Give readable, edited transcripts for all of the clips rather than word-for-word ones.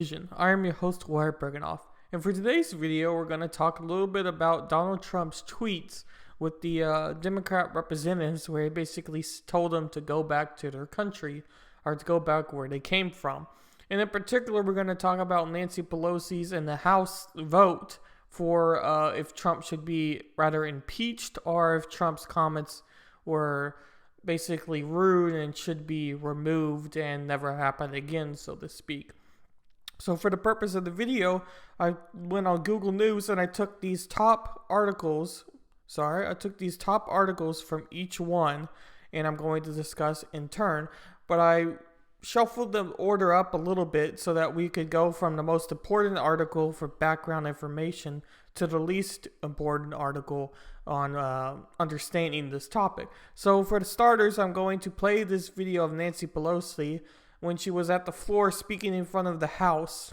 I am your host, Wyatt Bergenoff, and for today's video, we're going to talk a little bit about Donald Trump's tweets with the Democrat representatives, where he basically told them to go back to their country, or to go back where they came from. And in particular, we're going to talk about Nancy Pelosi's and the House vote for if Trump should be rather impeached, or if Trump's comments were basically rude and should be removed and never happen again, so to speak. So for the purpose of the video, I went on Google News and I took these top articles. I took these top articles from each one, and I'm going to discuss in turn. But I shuffled the order up a little bit so that we could go from the most important article for background information to the least important article on understanding this topic. So for the starters, I'm going to play this video of Nancy Pelosi when she was at the floor speaking in front of the House.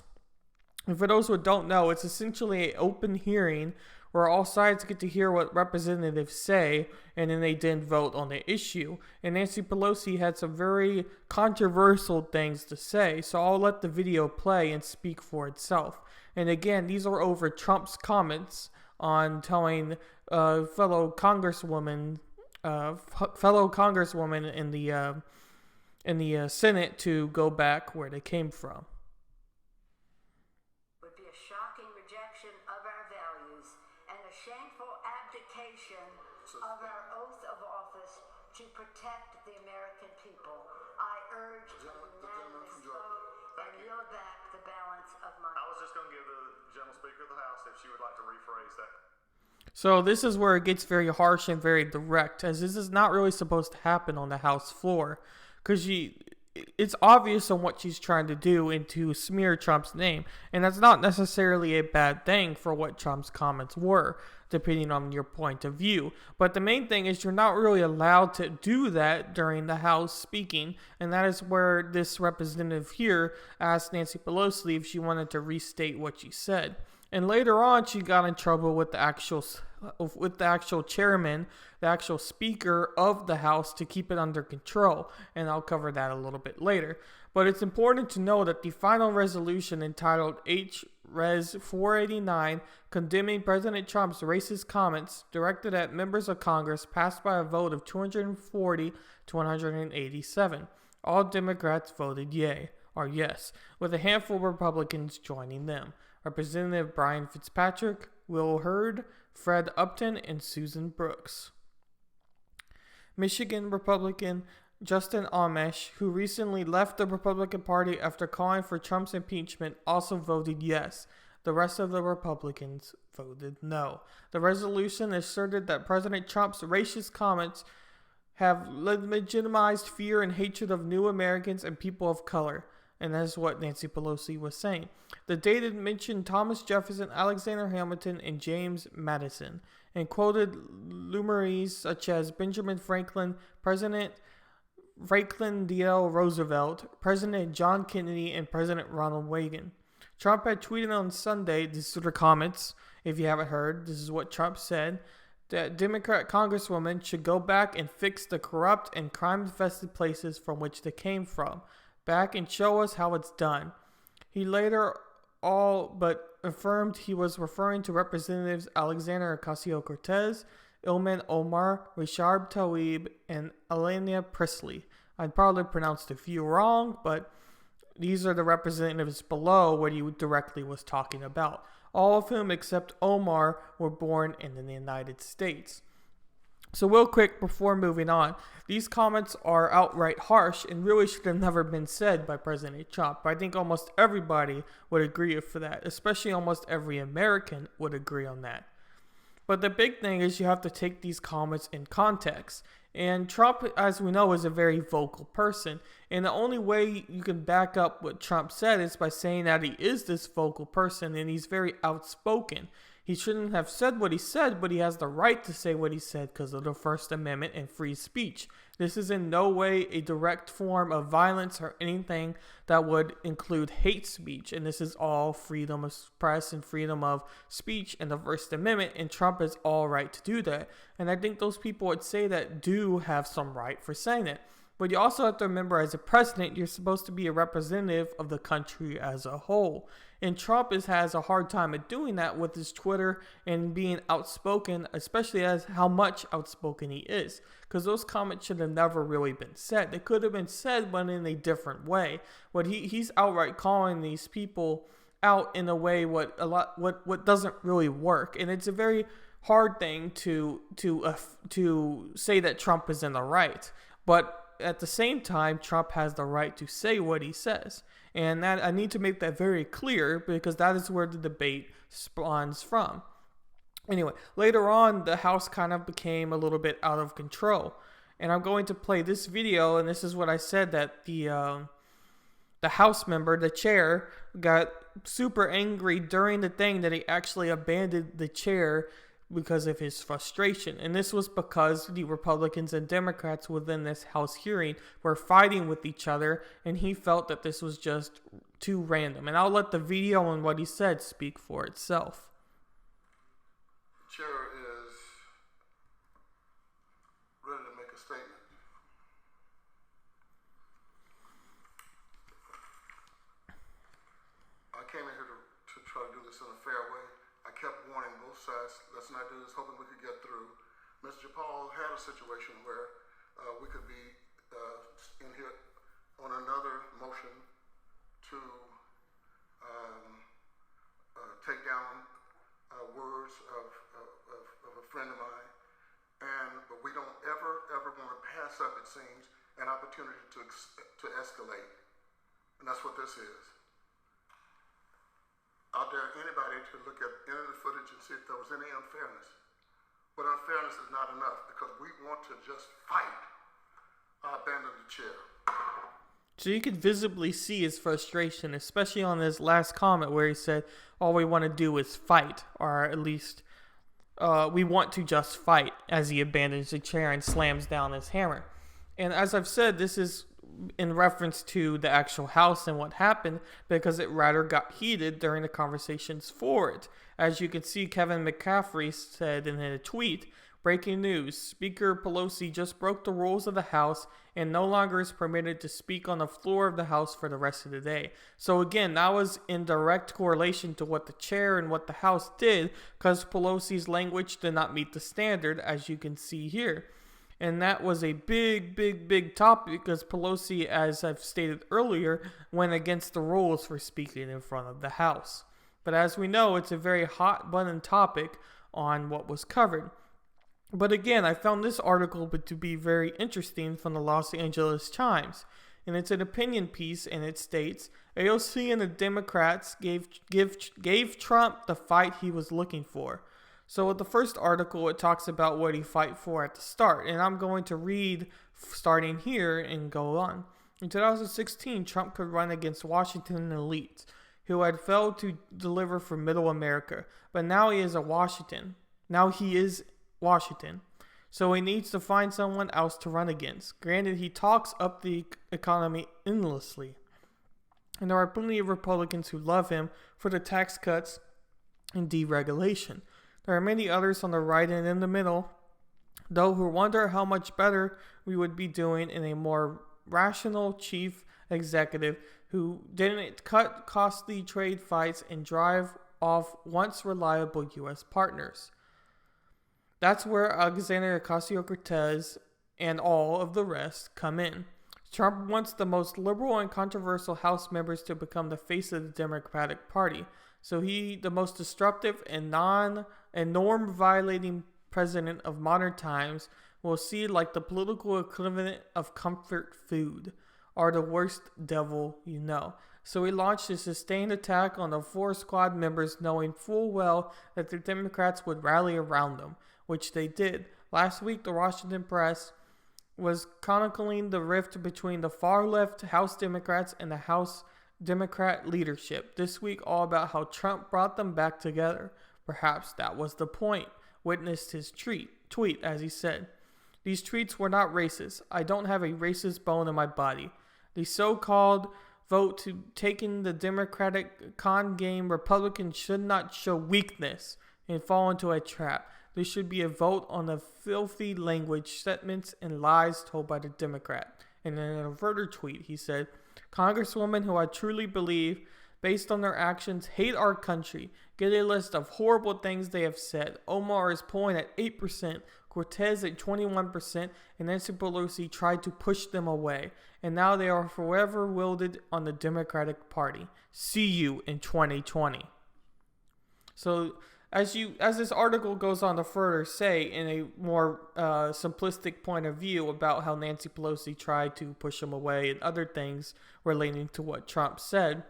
And for those who don't know, it's essentially an open hearing where all sides get to hear what representatives say, and then they didn't vote on the issue. And Nancy Pelosi had some very controversial things to say, so I'll let the video play and speak for itself. And again, these are over Trump's comments on telling fellow congresswoman in the Senate to go back where they came from. Would be a shocking rejection of our values and a shameful abdication of our oath of office to protect the American people. I urge a unanimous vote and yield back the balance of my... I was just going to give the General Speaker of the House if she would like to rephrase that. So this is where it gets very harsh and very direct, as this is not really supposed to happen on the House floor. Because it's obvious on what she's trying to do and to smear Trump's name. And that's not necessarily a bad thing for what Trump's comments were, depending on your point of view. But the main thing is you're not really allowed to do that during the House speaking. And that is where this representative here asked Nancy Pelosi if she wanted to restate what she said. And later on, she got in trouble with the actual chairman, the actual speaker of the House, to keep it under control. And I'll cover that a little bit later. But it's important to know that the final resolution, entitled H-Res 489, condemning President Trump's racist comments directed at members of Congress, passed by a vote of 240 to 187. All Democrats voted yay, or yes, with a handful of Republicans joining them. Representative Brian Fitzpatrick, Will Hurd, Fred Upton, and Susan Brooks. Michigan Republican Justin Amash, who recently left the Republican Party after calling for Trump's impeachment, also voted yes. The rest of the Republicans voted no. The resolution asserted that President Trump's racist comments have legitimized fear and hatred of new Americans and people of color. And that's what Nancy Pelosi was saying. The data mentioned Thomas Jefferson, Alexander Hamilton, and James Madison, and quoted luminaries such as Benjamin Franklin, President Franklin D. Roosevelt, President John Kennedy, and President Ronald Reagan. Trump had tweeted on Sunday, these are the comments, if you haven't heard, this is what Trump said, that Democrat congresswomen should go back and fix the corrupt and crime-infested places from which they came from. Back and show us how it's done. He later all but affirmed he was referring to Representatives Alexander Ocasio-Cortez, Ilhan Omar, Rashad Tlaib, and Ayanna Pressley. I probably pronounced a few wrong, but these are the representatives below what he directly was talking about. All of whom, except Omar, were born in the United States. So real quick before moving on, these comments are outright harsh and really should have never been said by President Trump. I think almost everybody would agree for that, especially almost every American would agree on that. But the big thing is you have to take these comments in context. And Trump, as we know, is a very vocal person. And the only way you can back up what Trump said is by saying that he is this vocal person and he's very outspoken. He shouldn't have said what he said, but he has the right to say what he said because of the First Amendment and free speech. This is in no way a direct form of violence or anything that would include hate speech. And this is all freedom of press and freedom of speech and the First Amendment. And Trump has all right to do that. And I think those people would say that do have some right for saying it. But you also have to remember, as a president, you're supposed to be a representative of the country as a whole. And Trump has a hard time at doing that with his Twitter and being outspoken, especially as how much outspoken he is. Because those comments should have never really been said. They could have been said, but in a different way. What he's outright calling these people out in a way what doesn't really work. And it's a very hard thing to say that Trump is in the right. But at the same time, Trump has the right to say what he says. And that I need to make that very clear because that is where the debate spawns from. Anyway, later on, the House kind of became a little bit out of control. And I'm going to play this video, and this is what I said, that the House member, the chair, got super angry during the thing that he actually abandoned the chair because of his frustration. And this was because the Republicans and Democrats within this House hearing were fighting with each other, and he felt that this was just too random. And I'll let the video and what he said speak for itself. The chair is ready to make a statement. I came in here to try to do this in a fair way. I kept warning both sides, let's not do this, hoping we could get through. Mr. Paul had a situation where we could be in here on another motion to take down words of a friend of mine, but we don't ever want to pass up, it seems, an opportunity to escalate, and that's what this is. I dare anybody to look at any of the footage and see if there was any unfairness. But unfairness is not enough because we want to just fight. I abandon the chair. So you could visibly see his frustration, especially on his last comment where he said, all we want to do is fight, or at least we want to just fight, as he abandons the chair and slams down his hammer. And as I've said, this is in reference to the actual House and what happened because it rather got heated during the conversations for it. As you can see, Kevin McCaffrey said in a tweet, breaking news, Speaker Pelosi just broke the rules of the House and no longer is permitted to speak on the floor of the House for the rest of the day. So again, that was in direct correlation to what the chair and what the House did because Pelosi's language did not meet the standard, as you can see here. And that was a big topic because Pelosi, as I've stated earlier, went against the rules for speaking in front of the House. But as we know, it's a very hot button topic on what was covered. But again, I found this article to be very interesting from the Los Angeles Times. And it's an opinion piece, and it states, AOC and the Democrats gave Trump the fight he was looking for. So with the first article, it talks about what he fight for at the start. And I'm going to read starting here and go on. In 2016, Trump could run against Washington elites who had failed to deliver for middle America. But now he is Washington. So he needs to find someone else to run against. Granted, he talks up the economy endlessly. And there are plenty of Republicans who love him for the tax cuts and deregulation. There are many others on the right and in the middle, though, who wonder how much better we would be doing in a more rational chief executive who didn't cut costly trade fights and drive off once reliable U.S. partners. That's where Alexandria Ocasio-Cortez and all of the rest come in. Trump wants the most liberal and controversial House members to become the face of the Democratic Party. So he, the most disruptive and norm-violating president of modern times, will see like the political equivalent of comfort food, or the worst devil you know. So he launched a sustained attack on the 4 squad members, knowing full well that the Democrats would rally around them, which they did. Last week, the Washington Press was chronicling the rift between the far-left House Democrats and the House Democrat leadership. This week, all about how Trump brought them back together. Perhaps that was the point. Witnessed his tweet, as he said, "These tweets were not racist. I don't have a racist bone in my body. The so-called vote to taking the Democratic con game, Republicans should not show weakness and fall into a trap. There should be a vote on the filthy language, statements, and lies told by the Democrat." And then in a further tweet, he said, Congresswomen who I truly believe, based on their actions, hate our country. Get a list of horrible things they have said. Omar is polling at 8%, Cortez at 21%, and Nancy Pelosi tried to push them away. And now they are forever wielded on the Democratic Party. See you in 2020. So as this article goes on to further say, in a more simplistic point of view about how Nancy Pelosi tried to push him away and other things relating to what Trump said,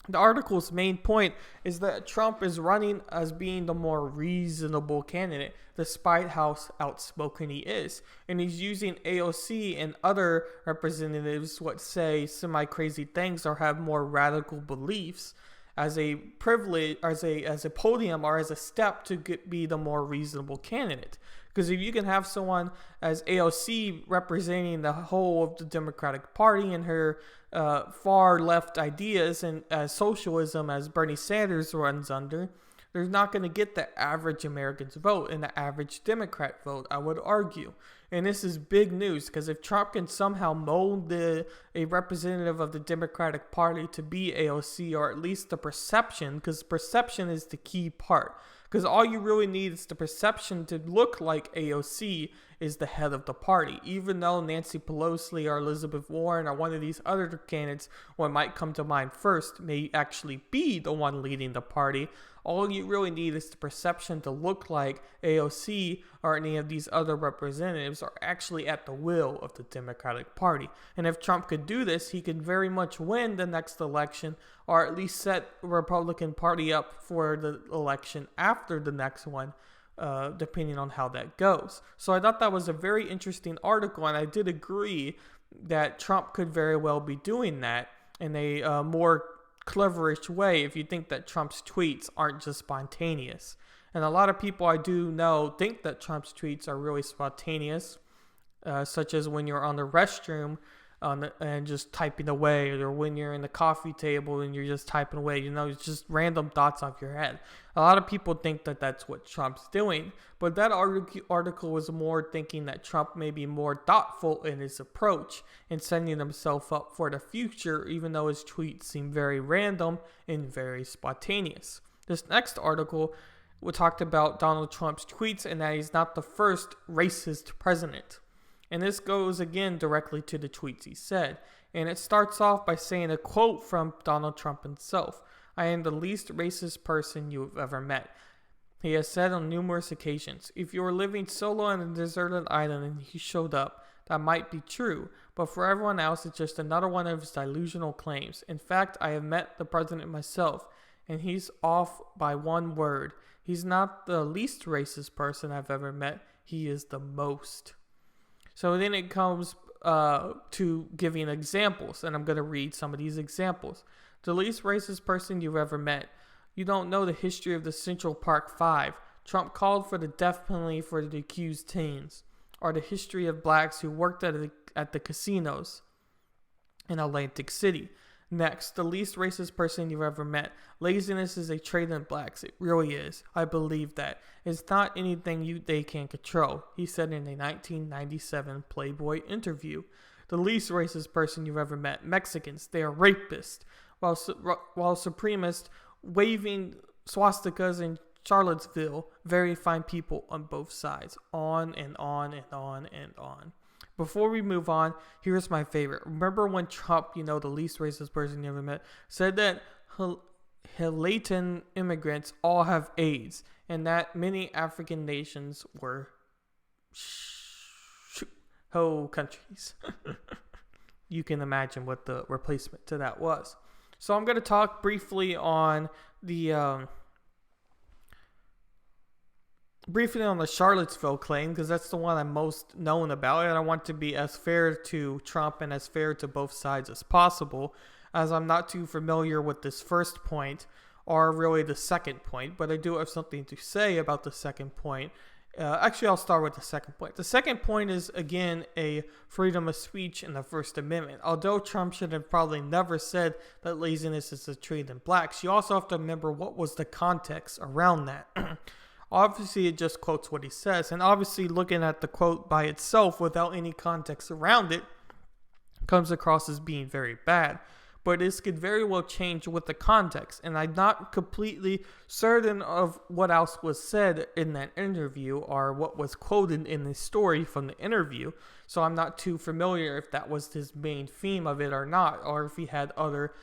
the article's main point is that Trump is running as being the more reasonable candidate, despite how outspoken he is. And he's using AOC and other representatives what say semi-crazy things or have more radical beliefs as a privilege, as a podium, or as a step to be the more reasonable candidate. Because if you can have someone as AOC representing the whole of the Democratic Party and her far left ideas and socialism as Bernie Sanders runs under, there's not going to get the average American's vote and the average Democrat vote, I would argue. And this is big news, because if Trump can somehow mold a representative of the Democratic Party to be AOC, or at least the perception, because perception is the key part. Because all you really need is the perception to look like AOC is the head of the party. Even though Nancy Pelosi or Elizabeth Warren or one of these other candidates, what might come to mind first, may actually be the one leading the party, all you really need is the perception to look like AOC or any of these other representatives are actually at the will of the Democratic Party. And if Trump could do this, he could very much win the next election, or at least set the Republican Party up for the election after the next one, depending on how that goes. So I thought that was a very interesting article, and I did agree that Trump could very well be doing that in a more cleverish way if you think that Trump's tweets aren't just spontaneous. And a lot of people I do know think that Trump's tweets are really spontaneous, such as when you're on the restroom and just typing away, or when you're in the coffee table and you're just typing away, it's just random thoughts off your head. A lot of people think that that's what Trump's doing, but that article was more thinking that Trump may be more thoughtful in his approach and setting himself up for the future, even though his tweets seem very random and very spontaneous. This next article talked about Donald Trump's tweets and that he's not the first racist president. And this goes again directly to the tweets he said. And it starts off by saying a quote from Donald Trump himself. I am the least racist person you have ever met. He has said on numerous occasions, if you were living solo on a deserted island and he showed up, that might be true. But for everyone else, it's just another one of his delusional claims. In fact, I have met the president myself, and he's off by one word. He's not the least racist person I've ever met. He is the most. So then it comes to giving examples, and I'm going to read some of these examples. The least racist person you've ever met. You don't know the history of the Central Park Five. Trump called for the death penalty for the accused teens. Or the history of blacks who worked at the casinos in Atlantic City. Next, the least racist person you've ever met. Laziness is a trait in blacks. It really is. I believe that. It's not anything they can control, he said in a 1997 Playboy interview. The least racist person you've ever met. Mexicans. They are rapists. While supremacists waving swastikas in Charlottesville. Very fine people on both sides. On and on and on and on. Before we move on, here's my favorite. Remember when Trump, the least racist person you ever met, said that Haitian immigrants all have AIDS, and that many African nations were whole countries. You can imagine what the replacement to that was. So I'm going to talk briefly on the Charlottesville claim, because that's the one I'm most known about, and I want to be as fair to Trump and as fair to both sides as possible, as I'm not too familiar with this first point, or really the second point, but I do have something to say about the second point. Actually, I'll start with the second point. The second point is, again, a freedom of speech in the First Amendment. Although Trump should have probably never said that laziness is a trait in blacks, you also have to remember what was the context around that. Obviously, it just quotes what he says. And obviously, looking at the quote by itself without any context around it, comes across as being very bad. But this could very well change with the context, and I'm not completely certain of what else was said in that interview or what was quoted in the story from the interview, so I'm not too familiar if that was his main theme of it or not, or if he had other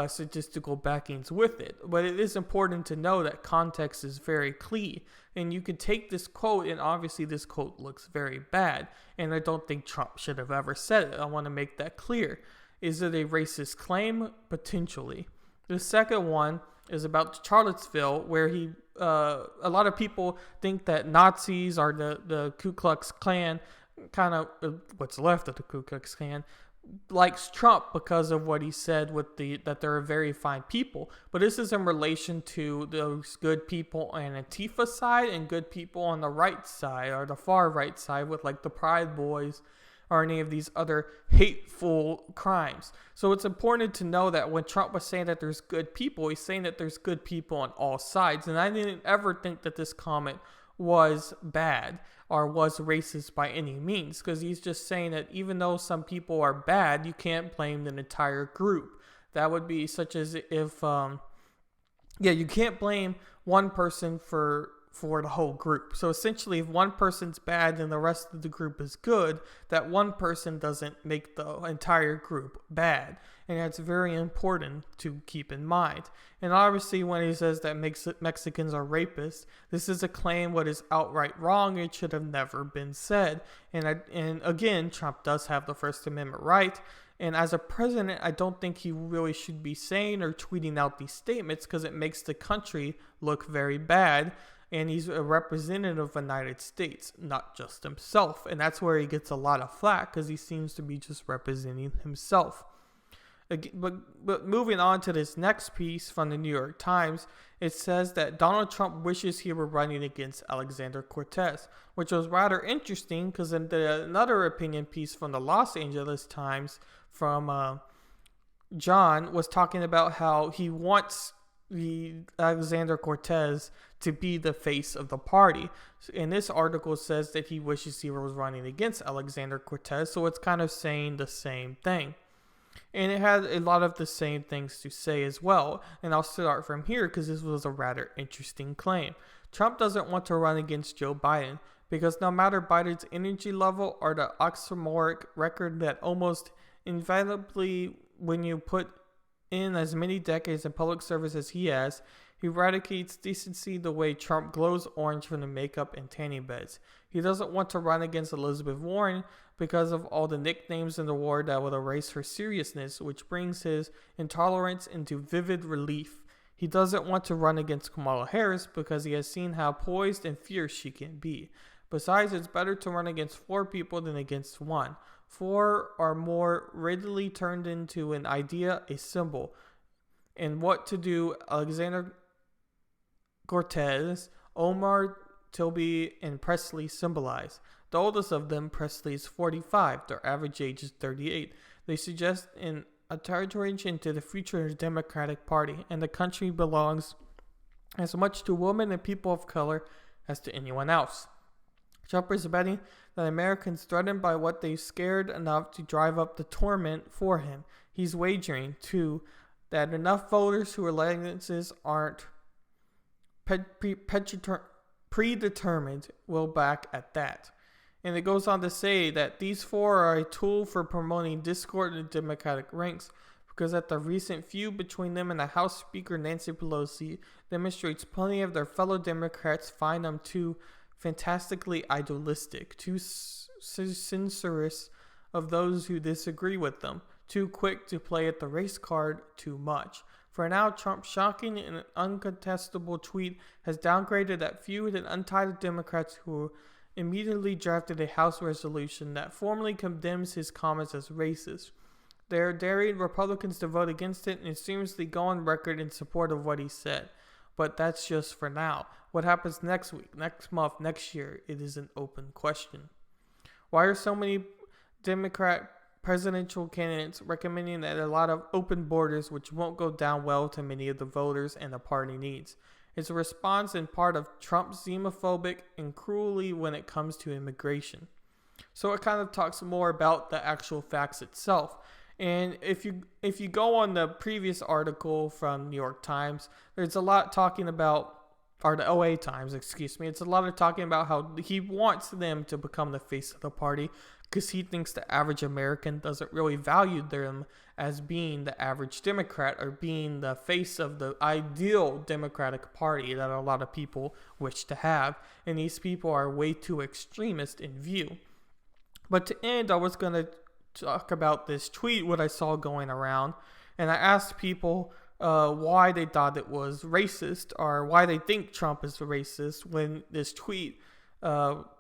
statistical backings with it. But it is important to know that context is very key, and you could take this quote, and obviously this quote looks very bad, and I don't think Trump should have ever said it. I want to make that clear. Is it a racist claim? Potentially. The second one is about Charlottesville, where a lot of people think that Nazis or the Ku Klux Klan, kind of what's left of the Ku Klux Klan, likes Trump because of what he said with that they're very fine people. But this is in relation to those good people on Antifa side and good people on the right side or the far right side with like the Pride Boys or any of these other hateful crimes. So it's important to know that when Trump was saying that there's good people, he's saying that there's good people on all sides. And I didn't ever think that this comment was bad or was racist by any means, because he's just saying that even though some people are bad, you can't blame the entire group. That would be such as if, you can't blame one person for the whole group. So essentially, if one person's bad and the rest of the group is good, that one person doesn't make the entire group bad. And that's very important to keep in mind. And obviously, when he says that Mexicans are rapists, this is a claim what is outright wrong. It should have never been said. And again, Trump does have the First Amendment right. And as a president, I don't think he really should be saying or tweeting out these statements because it makes the country look very bad. And he's a representative of the United States, not just himself. And that's where he gets a lot of flack because he seems to be just representing himself. But moving on to this next piece from the New York Times, it says that Donald Trump wishes he were running against Alexander Cortez, which was rather interesting because in another opinion piece from the Los Angeles Times from John was talking about how he wants the Alexander Cortez to be the face of the party. And this article says that he wishes he was running against Alexander Cortez, so it's kind of saying the same thing. And it had a lot of the same things to say as well. And I'll start from here because this was a rather interesting claim. Trump doesn't want to run against Joe Biden because no matter Biden's energy level or the oxymoronic record that almost inevitably, when you put in as many decades in public service as he has, he eradicates decency the way Trump glows orange from the makeup and tanning beds. He doesn't want to run against Elizabeth Warren because of all the nicknames in the war that would erase her seriousness, which brings his intolerance into vivid relief. He doesn't want to run against Kamala Harris because he has seen how poised and fierce she can be. Besides, it's better to run against 4 people than against 1. 4 are more readily turned into an idea, a symbol. And what to do, Alexander Cortez, Omar, Tilby, and Presley symbolize. The oldest of them, Presley, is 45. Their average age is 38. They suggest an encouragement into the future of the Democratic Party, and the country belongs as much to women and people of color as to anyone else. Trump is betting that Americans threatened by what they scared enough to drive up the torment for him. He's wagering, too, that enough voters whose allegiances aren't predetermined will back at that. And it goes on to say that these 4 are a tool for promoting discord in the Democratic ranks because at the recent feud between them and the House Speaker Nancy Pelosi demonstrates plenty of their fellow Democrats find them too fantastically idealistic, too censorious of those who disagree with them, too quick to play at the race card too much. For now, Trump's shocking and uncontestable tweet has downgraded that feud and untied Democrats who immediately drafted a House resolution that formally condemns his comments as racist. They are daring Republicans to vote against it and seriously go on record in support of what he said. But that's just for now. What happens next week, next month, next year, it is an open question. Why are so many Democrat presidential candidates recommending that a lot of open borders, which won't go down well to many of the voters and the party needs? It's a response in part of Trump's xenophobic and cruelty when it comes to immigration. So it kind of talks more about the actual facts itself. And if you go on the previous article from New York Times, there's a lot talking about, or the OA Times, excuse me, it's a lot of talking about how he wants them to become the face of the party because he thinks the average American doesn't really value them as being the average Democrat or being the face of the ideal Democratic Party that a lot of people wish to have. And these people are way too extremist in view. But to end, I was going to talk about this tweet, what I saw going around, and I asked people why they thought it was racist or why they think Trump is racist when this tweet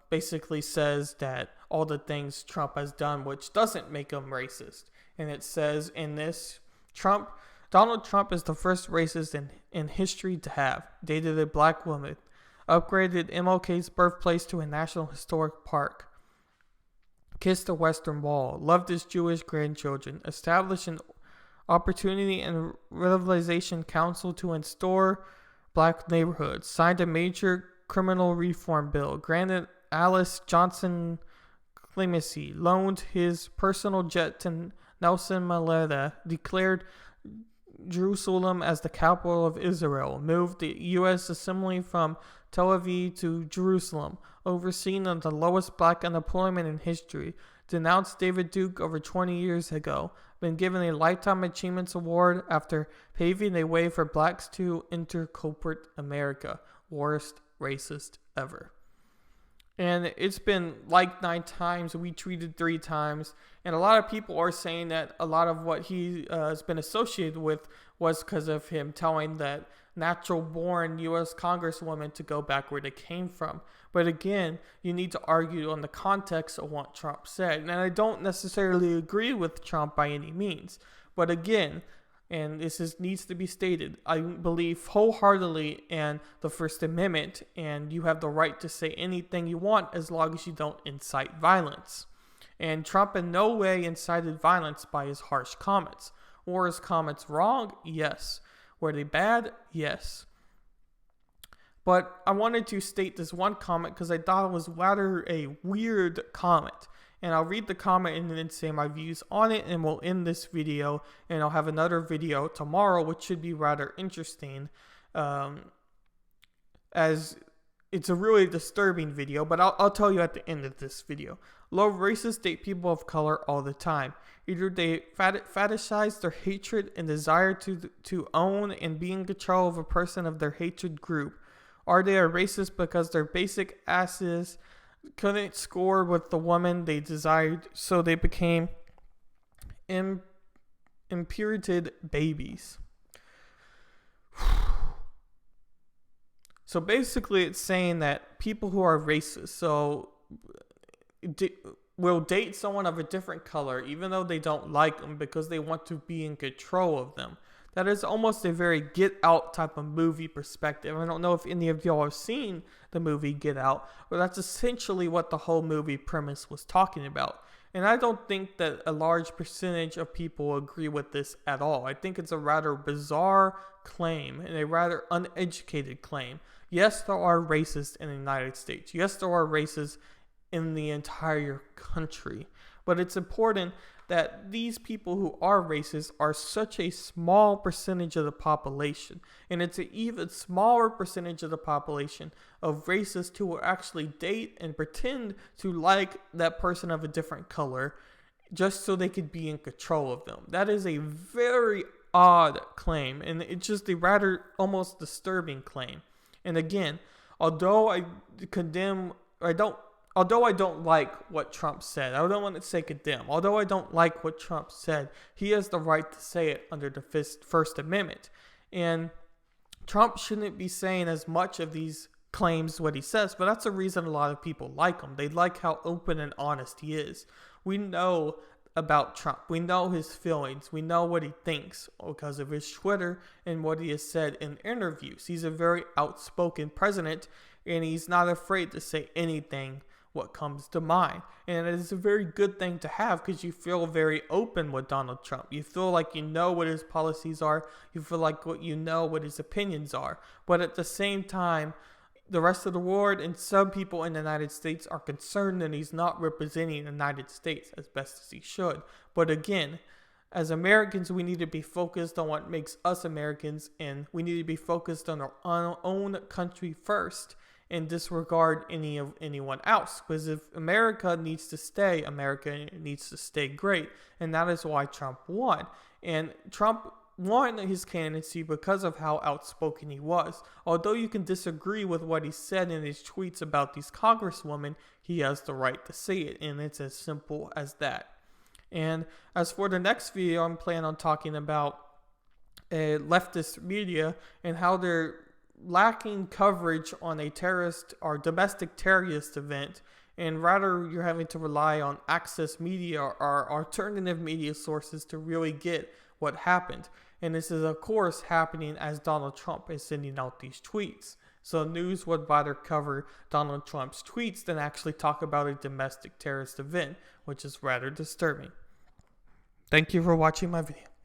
basically says that all the things Trump has done, which doesn't make him racist. And it says in this, Donald Trump is the first racist in history to have dated a black woman, upgraded MLK's birthplace to a National Historic Park, kissed the Western Wall, loved his Jewish grandchildren, established an Opportunity and Revitalization Council to restore black neighborhoods, signed a major criminal reform bill, granted Alice Johnson clemency, loaned his personal jet to Nelson Mandela, declared Jerusalem as the capital of Israel, moved the U.S. Assembly from Tel Aviv to Jerusalem, overseen the lowest black unemployment in history, denounced David Duke over 20 years ago, been given a Lifetime Achievements Award after paving the way for blacks to enter corporate America. Worst racist ever. And it's been liked 9 times, retweeted 3 times, and a lot of people are saying that a lot of what he has been associated with was because of him telling that natural-born U.S. Congresswoman to go back where they came from. But again, you need to argue on the context of what Trump said. And I don't necessarily agree with Trump by any means. But again, and needs to be stated, I believe wholeheartedly in the First Amendment, and you have the right to say anything you want as long as you don't incite violence. And Trump in no way incited violence by his harsh comments. Were his comments wrong? Yes. Were they bad? Yes. But I wanted to state this one comment because I thought it was rather a weird comment. And I'll read the comment and then say my views on it, and we'll end this video. And I'll have another video tomorrow, which should be rather interesting, as it's a really disturbing video. But I'll tell you at the end of this video. Low racists date people of color all the time. Either they fetishize their hatred and desire to own and be in control of a person of their hatred group, or they are racist because their basic asses couldn't score with the woman they desired, so they became impurited babies. So basically it's saying that people who are racist will date someone of a different color even though they don't like them because they want to be in control of them. That is almost a very Get Out type of movie perspective. I don't know if any of y'all have seen the movie Get Out, but that's essentially what the whole movie premise was talking about. And I don't think that a large percentage of people agree with this at all. I think it's a rather bizarre claim and a rather uneducated claim. Yes, there are racists in the United States. Yes, there are racists in the entire country. But it's important that these people who are racist are such a small percentage of the population. And it's an even smaller percentage of the population of racists who will actually date and pretend to like that person of a different color just so they could be in control of them. That is a very odd claim, and it's just a rather almost disturbing claim. And again, although I don't like what Trump said, I don't want to say condemn. Although I don't like what Trump said, he has the right to say it under the First Amendment. And Trump shouldn't be saying as much of these claims what he says, but that's the reason a lot of people like him. They like how open and honest he is. We know about Trump. We know his feelings. We know what he thinks because of his Twitter and what he has said in interviews. He's a very outspoken president, and he's not afraid to say anything what comes to mind. And it is a very good thing to have because you feel very open with Donald Trump. You feel like you know what his policies are. You feel like what his opinions are. But at the same time, the rest of the world and some people in the United States are concerned that he's not representing the United States as best as he should. But again, As Americans, we need to be focused on what makes us Americans, and we need to be focused on our own country first and disregard anyone else. Because if America needs to stay, America needs to stay great. And that is why Trump won. And Trump won his candidacy because of how outspoken he was. Although you can disagree with what he said in his tweets about these congresswomen, he has the right to say it. And it's as simple as that. And as for the next video, I'm planning on talking about leftist media and how they're lacking coverage on a terrorist or domestic terrorist event, and rather you're having to rely on access media or alternative media sources to really get what happened. And this is, of course, happening as Donald Trump is sending out these tweets. So news would rather cover Donald Trump's tweets than actually talk about a domestic terrorist event, which is rather disturbing. Thank you for watching my video.